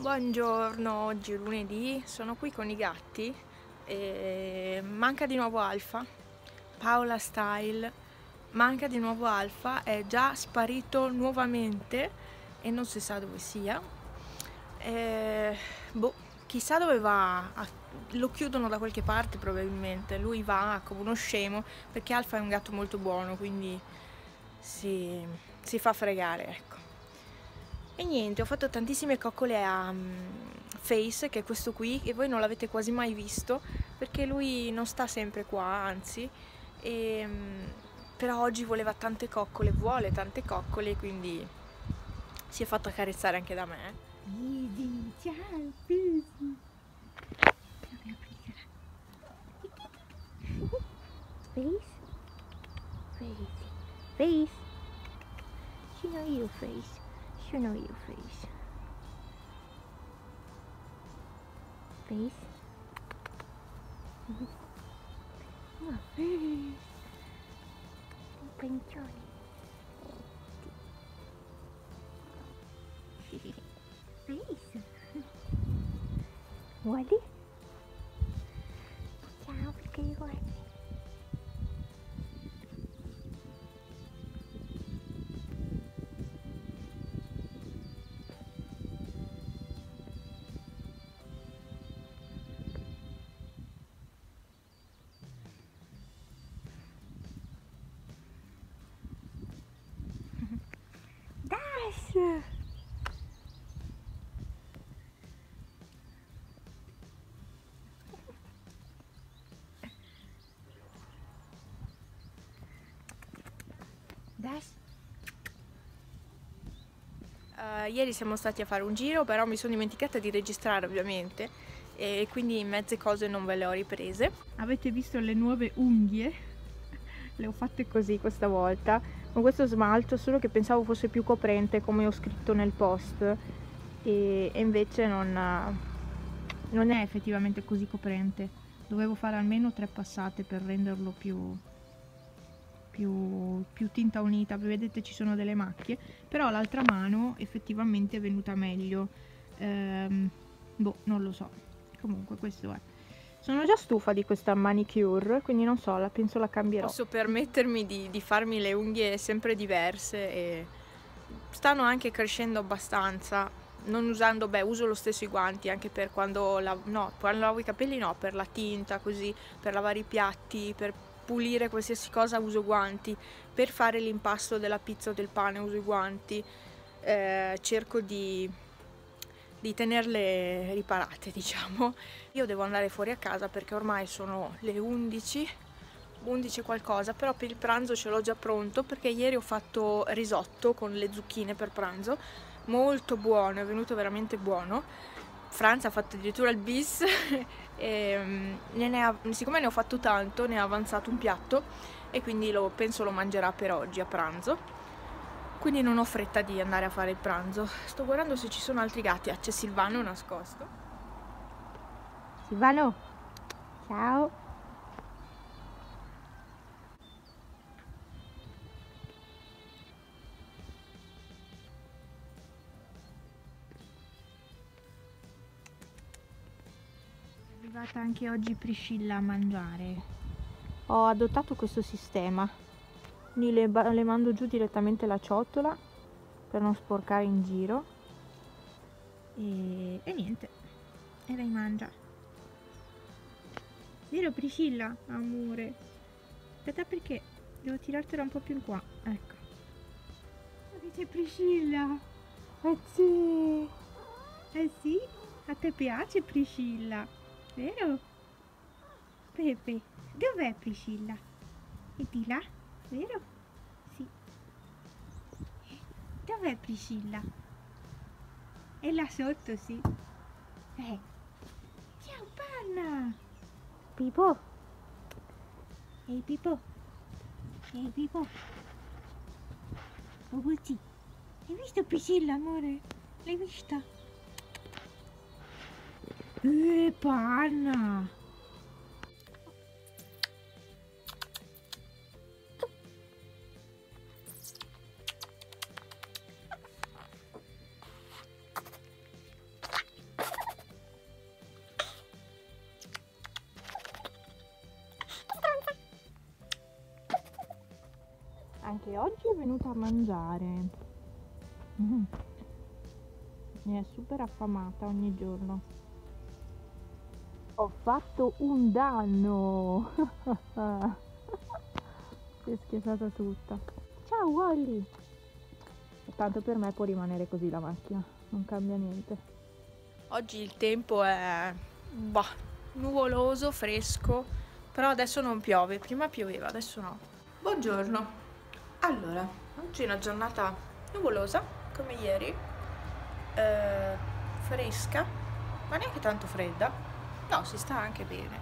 Buongiorno, oggi è lunedì, sono qui con i gatti e manca di nuovo Alfa, Paola Style, manca di nuovo Alfa, è già sparito nuovamente e non si sa dove sia. Chissà dove va, lo chiudono da qualche parte probabilmente, lui va come uno scemo perché Alfa è un gatto molto buono, quindi si fa fregare, ecco. E niente, ho fatto tantissime coccole a Face, che è questo qui, e voi non l'avete quasi mai visto, perché lui non sta sempre qua, anzi, però oggi voleva tante coccole, vuole tante coccole, quindi si è fatto accarezzare anche da me. Easy, ciao, Easy. Face, face, face. She know you, face. She know you, face. Face. Oh, face. Pancione. Face. Guardi. Ciao, perché guardi? Das! Das? Ieri siamo stati a fare un giro, però mi sono dimenticata di registrare ovviamente, e quindi mezze cose non ve le ho riprese. Avete visto le nuove unghie? Le ho fatte così questa volta, con questo smalto, solo che pensavo fosse più coprente come ho scritto nel post, e invece non è effettivamente così coprente. Dovevo fare almeno 3 passate per renderlo più tinta unita. Vedete, ci sono delle macchie, però l'altra mano effettivamente è venuta meglio. Non lo so, comunque questo è. Sono già stufa di questa manicure, quindi non so, penso la cambierò. Posso permettermi di farmi le unghie sempre diverse e stanno anche crescendo abbastanza, non usando, uso lo stesso i guanti anche per quando lavo i capelli, no, per la tinta, così, per lavare i piatti, per pulire qualsiasi cosa uso guanti, per fare l'impasto della pizza o del pane uso i guanti, cerco di tenerle riparate, diciamo. Io devo andare fuori a casa perché ormai sono le 11 qualcosa, però per il pranzo ce l'ho già pronto perché ieri ho fatto risotto con le zucchine per pranzo, molto buono, è venuto veramente buono. Franz ha fatto addirittura il bis e siccome ne ho fatto tanto, ne ha avanzato un piatto e quindi penso lo mangerà per oggi a pranzo. Quindi non ho fretta di andare a fare il pranzo. Sto guardando se ci sono altri gatti. C'è Silvano nascosto. Silvano, ciao. È arrivata anche oggi Priscilla a mangiare. Ho adottato questo sistema. Quindi le mando giù direttamente la ciotola per non sporcare in giro. E niente. E lei mangia. Vero Priscilla? Amore. Aspetta perché devo tirartela un po' più in qua. Ecco. Avete Priscilla? Eh sì. Eh sì? A te piace Priscilla? Vero? Pepe, dov'è Priscilla? È di là? Vero? Sì. Dov'è Priscilla? È là sotto, sì. Ciao Panna! Pipo? Ehi Pipo? Ehi Pipo? Bubuzi, hai visto Priscilla, amore? L'hai vista? Panna! Anche oggi è venuta a mangiare. Mi è super affamata ogni giorno. Ho fatto un danno. Si è schiacciata tutta. Ciao Wally. Tanto per me può rimanere così la macchina, non cambia niente. Oggi il tempo è nuvoloso, fresco, però adesso non piove. Prima pioveva, adesso no. Buongiorno. Allora, oggi è una giornata nuvolosa, come ieri, fresca, ma neanche tanto fredda. No, si sta anche bene.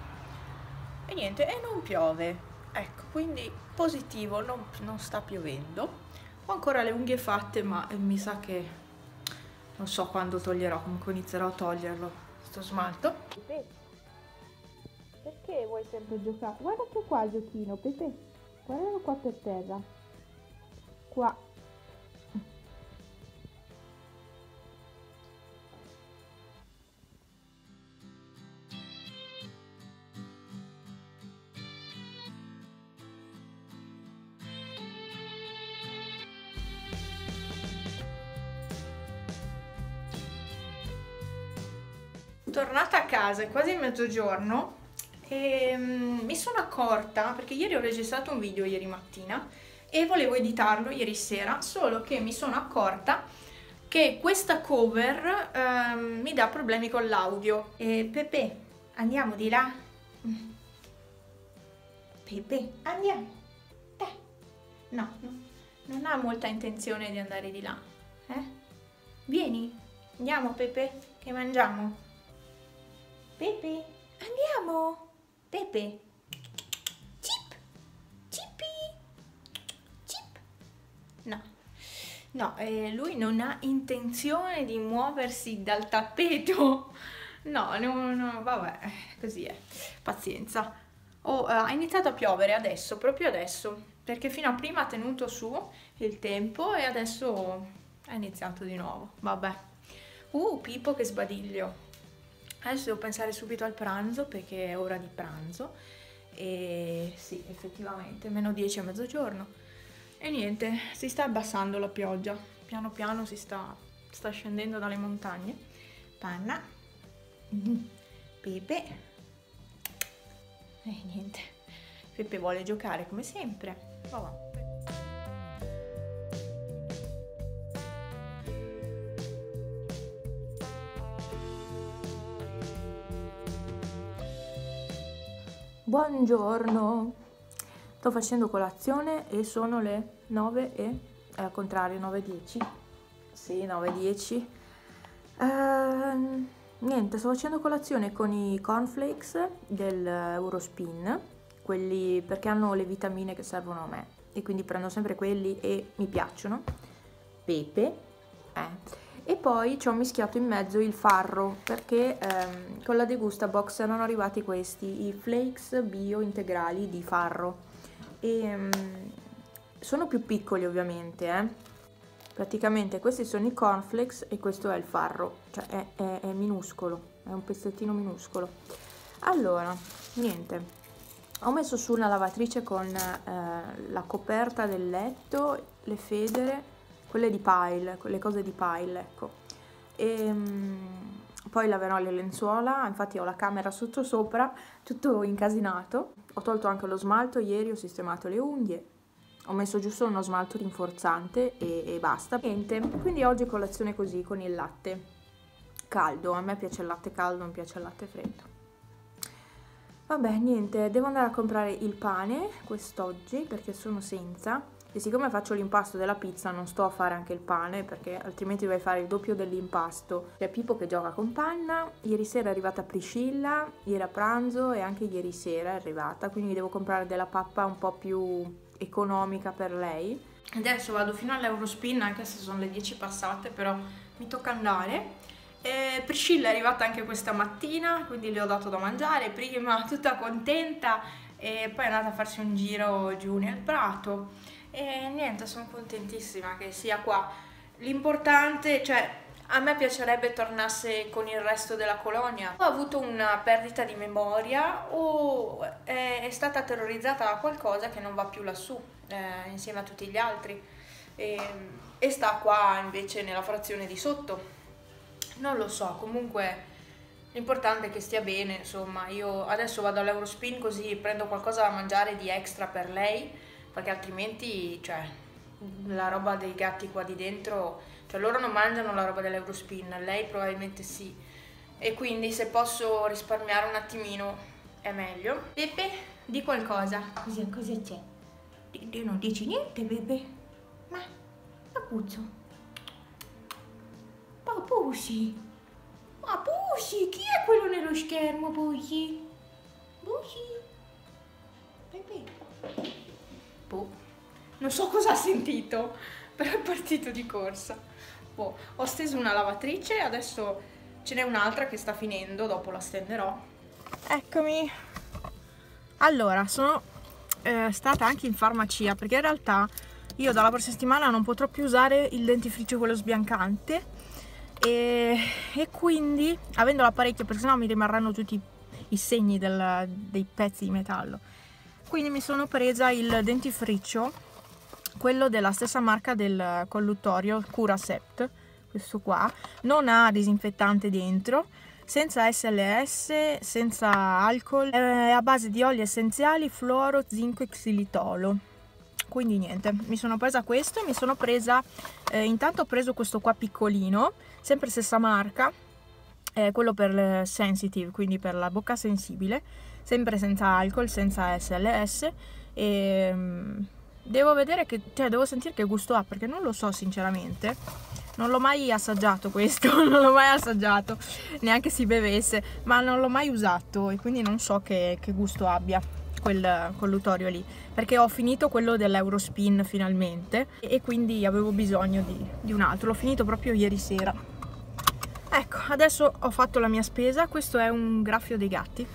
E niente, e non piove. Ecco, quindi positivo, non sta piovendo. Ho ancora le unghie fatte, ma mi sa che non so quando toglierò, comunque inizierò a toglierlo, sto smalto. Pepe, perché vuoi sempre giocare? Guarda che qua il giochino, Pepe, guardalo qua per terra. Qua. Tornata a casa, è quasi mezzogiorno e mi sono accorta, perché ieri ho registrato un video ieri mattina e volevo editarlo ieri sera, solo che mi sono accorta che questa cover mi dà problemi con l'audio. Pepe, andiamo di là? Pepe, andiamo. No, non ha molta intenzione di andare di là. Vieni, andiamo Pepe, che mangiamo. Pepe, andiamo! Pepe! Cip! Cipi! Cip! No, lui non ha intenzione di muoversi dal tappeto. No, vabbè, così è. Pazienza. Ha iniziato a piovere adesso, proprio adesso, perché fino a prima ha tenuto su il tempo e adesso è iniziato di nuovo. Vabbè. Pippo che sbadiglio. Adesso devo pensare subito al pranzo perché è ora di pranzo e sì, effettivamente, -10 a mezzogiorno e niente, si sta abbassando la pioggia, piano piano sta scendendo dalle montagne. Panna, Pepe e niente, Pepe vuole giocare come sempre. Oh. Buongiorno, sto facendo colazione e sono le 9 e al contrario 9:10. Sì, 9:10. Niente, sto facendo colazione con i cornflakes dell'Eurospin, quelli perché hanno le vitamine che servono a me e quindi prendo sempre quelli e mi piacciono. Pepe, E poi ci ho mischiato in mezzo il farro perché con la Degusta Box erano arrivati questi, i flakes bio integrali di farro e sono più piccoli ovviamente, praticamente questi sono i cornflakes e questo è il farro, cioè è minuscolo, è un pezzettino minuscolo. Allora, niente, ho messo su una lavatrice con la coperta del letto, le federe, quelle di pile, quelle cose di pile, ecco. E poi laverò le lenzuola, infatti ho la camera sotto sopra, tutto incasinato. Ho tolto anche lo smalto, ieri ho sistemato le unghie, ho messo giusto uno smalto rinforzante e basta. Niente, quindi oggi colazione così, con il latte caldo, a me piace il latte caldo, non piace il latte freddo. Vabbè, niente, devo andare a comprare il pane quest'oggi perché sono senza. E siccome faccio l'impasto della pizza non sto a fare anche il pane perché altrimenti dovrei fare il doppio dell'impasto. C'è Pippo che gioca con Panna, ieri sera è arrivata Priscilla, ieri a pranzo e anche ieri sera è arrivata, quindi devo comprare della pappa un po' più economica per lei. Adesso vado fino all'Eurospin anche se sono le 10 passate, però mi tocca andare. Priscilla è arrivata anche questa mattina, quindi le ho dato da mangiare prima, tutta contenta, e poi è andata a farsi un giro giù nel prato. E niente, sono contentissima che sia qua. L'importante, cioè, A me piacerebbe tornasse con il resto della colonia. Ho avuto una perdita di memoria o è stata terrorizzata da qualcosa che non va più lassù, insieme a tutti gli altri. E sta qua invece nella frazione di sotto. Non lo so, comunque l'importante è che stia bene, insomma. Io adesso vado all'Eurospin così prendo qualcosa da mangiare di extra per lei, perché altrimenti, cioè, la roba dei gatti qua di dentro, cioè loro non mangiano la roba dell'Eurospin, lei probabilmente sì. E quindi se posso risparmiare un attimino è meglio. Pepe, di qualcosa. Cosa c'è? Non dici niente, Pepe? Ma, Papuzzo. Papusi. Ma Pusi, chi è quello nello schermo, Pusi? Pusi? Pepe? Boh, non so cosa ha sentito, però è partito di corsa. Boh, ho steso una lavatrice, adesso ce n'è un'altra che sta finendo, dopo la stenderò. Eccomi. Allora, sono stata anche in farmacia, perché in realtà io dalla prossima settimana non potrò più usare il dentifricio quello sbiancante e quindi, avendo l'apparecchio, perché sennò mi rimarranno tutti i segni dei pezzi di metallo, quindi mi sono presa il dentifricio, quello della stessa marca del colluttorio, Curacept. Questo qua non ha disinfettante dentro, senza SLS, senza alcol, è a base di oli essenziali, fluoro, zinco e xilitolo. Quindi niente, mi sono presa questo e mi sono presa, intanto ho preso questo qua piccolino, sempre stessa marca, quello per sensitive, quindi per la bocca sensibile, sempre senza alcol, senza SLS, e devo vedere che, cioè devo sentire che gusto ha, perché non lo so sinceramente, non l'ho mai assaggiato questo, non l'ho mai assaggiato, neanche si bevesse, ma non l'ho mai usato e quindi non so che gusto abbia quel colluttorio lì, perché ho finito quello dell'Eurospin finalmente e quindi avevo bisogno di un altro, l'ho finito proprio ieri sera. Ecco, adesso ho fatto la mia spesa. Questo è un graffio dei gatti,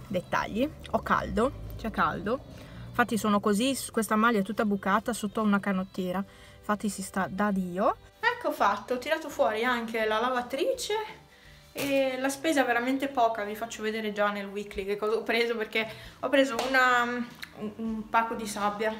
dettagli. Ho caldo, c'è caldo, infatti sono così, questa maglia è tutta bucata sotto una canottiera, infatti si sta da Dio. Ecco fatto, ho tirato fuori anche la lavatrice e la spesa è veramente poca. Vi faccio vedere già nel weekly che cosa ho preso, perché ho preso un pacco di sabbia,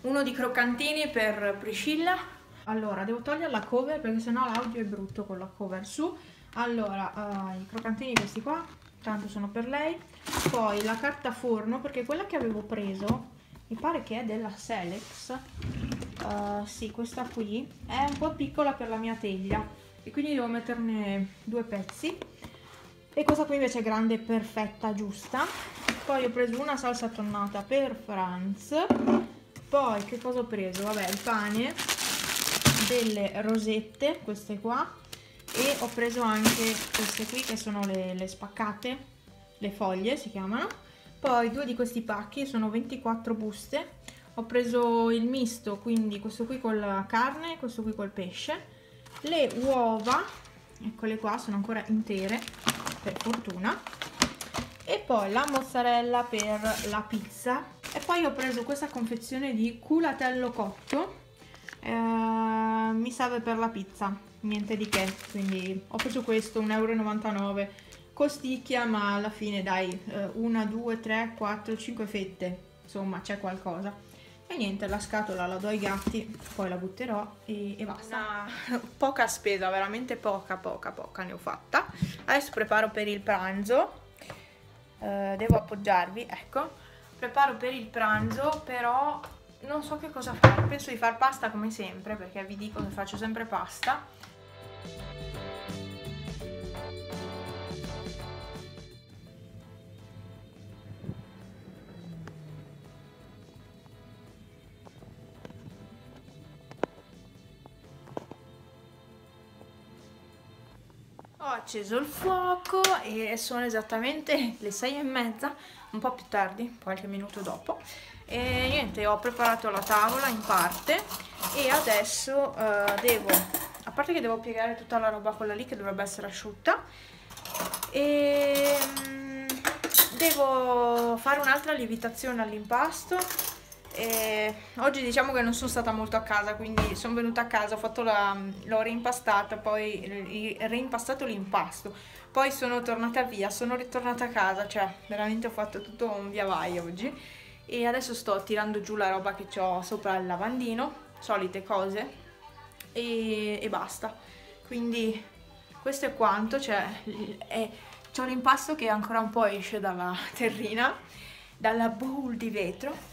uno di croccantini per Priscilla. Allora, devo togliere la cover perché sennò l'audio è brutto con la cover su. Allora, i croccantini questi qua, tanto sono per lei. Poi la carta forno, perché quella che avevo preso, mi pare che è della Selex, sì, questa qui, è un po' piccola per la mia teglia e quindi devo metterne 2 pezzi. E questa qui invece è grande, perfetta, giusta. Poi ho preso una salsa tonnata per Franz. Poi che cosa ho preso? Vabbè, il pane, delle rosette, queste qua, e ho preso anche queste qui che sono le spaccate, le foglie si chiamano. Poi 2 di questi pacchi, sono 24 buste. Ho preso il misto, quindi questo qui con la carne, questo qui col pesce. Le uova, eccole qua, sono ancora intere, per fortuna. E poi la mozzarella per la pizza. E poi ho preso questa confezione di culatello cotto, mi serve per la pizza, niente di che, quindi ho preso questo, 1,99 €, costicchia, ma alla fine dai, 1, 2, 3, 4, 5 fette, insomma c'è qualcosa. E niente, la scatola la do ai gatti, poi la butterò e basta. Poca spesa, veramente poca ne ho fatta. Adesso preparo per il pranzo, devo appoggiarvi, ecco. Preparo per il pranzo, però non so che cosa fare. Penso di far pasta come sempre, perché vi dico che faccio sempre pasta. Ho acceso il fuoco e sono esattamente le 6:30, un po' più tardi, qualche minuto dopo. E niente, ho preparato la tavola in parte e adesso a parte che devo piegare tutta la roba quella lì che dovrebbe essere asciutta, e devo fare un'altra lievitazione all'impasto Oggi diciamo che non sono stata molto a casa, quindi sono venuta a casa, l'ho reimpastata, poi reimpastato l'impasto, poi sono tornata via, sono ritornata a casa, cioè veramente ho fatto tutto un via vai oggi e adesso sto tirando giù la roba che ho sopra il lavandino, solite cose e basta. Quindi questo è quanto, cioè c'ho l'impasto che ancora un po' esce dalla terrina, dalla bowl di vetro.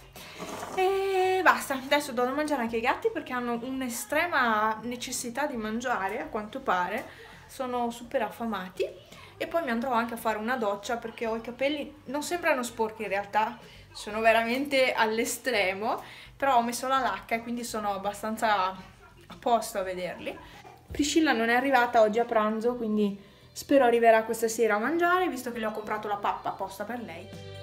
E basta, adesso do da mangiare anche ai gatti perché hanno un'estrema necessità di mangiare, a quanto pare, sono super affamati. E poi mi andrò anche a fare una doccia perché ho i capelli, non sembrano sporchi in realtà, sono veramente all'estremo, però ho messo la lacca e quindi sono abbastanza a posto a vederli. Priscilla non è arrivata oggi a pranzo, quindi spero arriverà questa sera a mangiare, visto che le ho comprato la pappa apposta per lei.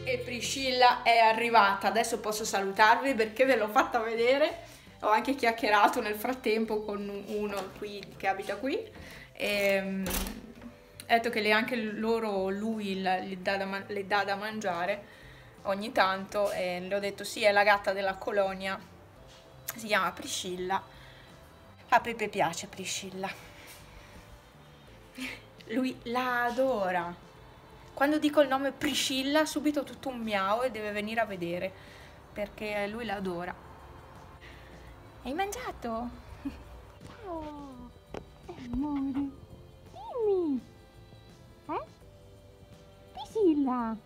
E Priscilla è arrivata, adesso posso salutarvi perché ve l'ho fatta vedere, ho anche chiacchierato nel frattempo con uno qui che abita qui e ha detto che anche lui le dà da mangiare ogni tanto e le ho detto sì, è la gatta della colonia, si chiama Priscilla, a Pepe piace Priscilla, lui la adora. Quando dico il nome Priscilla subito tutto un miau e deve venire a vedere perché lui l'adora. Hai mangiato? Oh, amore, dimmi. Priscilla.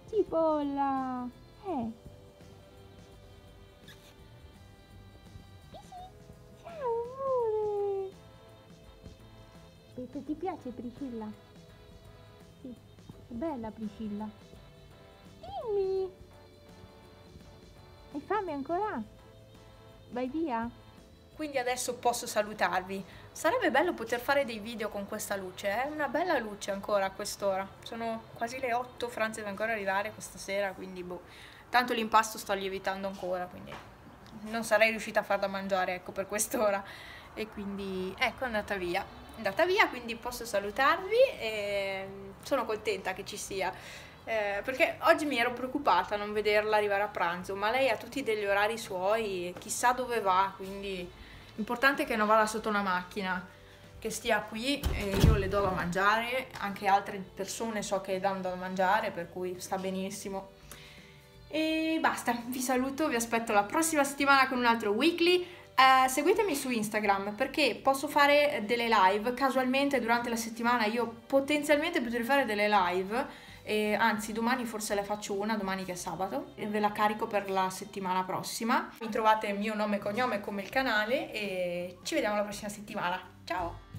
Cipolla. Ciao, amore. Aspetta, ti piace Priscilla? Sì, è bella Priscilla. Dimmi. Hai fame ancora? Vai via. Quindi adesso posso salutarvi. Sarebbe bello poter fare dei video con questa luce, è una bella luce ancora a quest'ora. Sono quasi le 8, Franz deve ancora arrivare questa sera, quindi boh. Tanto l'impasto sto lievitando ancora, quindi non sarei riuscita a far da mangiare, ecco, per quest'ora. E quindi, ecco, è andata via. È andata via, quindi posso salutarvi e sono contenta che ci sia. Perché oggi mi ero preoccupata a non vederla arrivare a pranzo, ma lei ha tutti degli orari suoi, chissà dove va, quindi l'importante è che non vada sotto una macchina, che stia qui e io le do da mangiare, anche altre persone so che danno da mangiare, per cui sta benissimo. E basta, vi saluto, vi aspetto la prossima settimana con un altro weekly. Seguitemi su Instagram perché posso fare delle live, casualmente durante la settimana io potenzialmente potrei fare delle live. Anzi, domani forse le faccio una, domani che è sabato, e ve la carico per la settimana prossima. Mi trovate il mio nome e cognome come il canale e ci vediamo la prossima settimana. Ciao!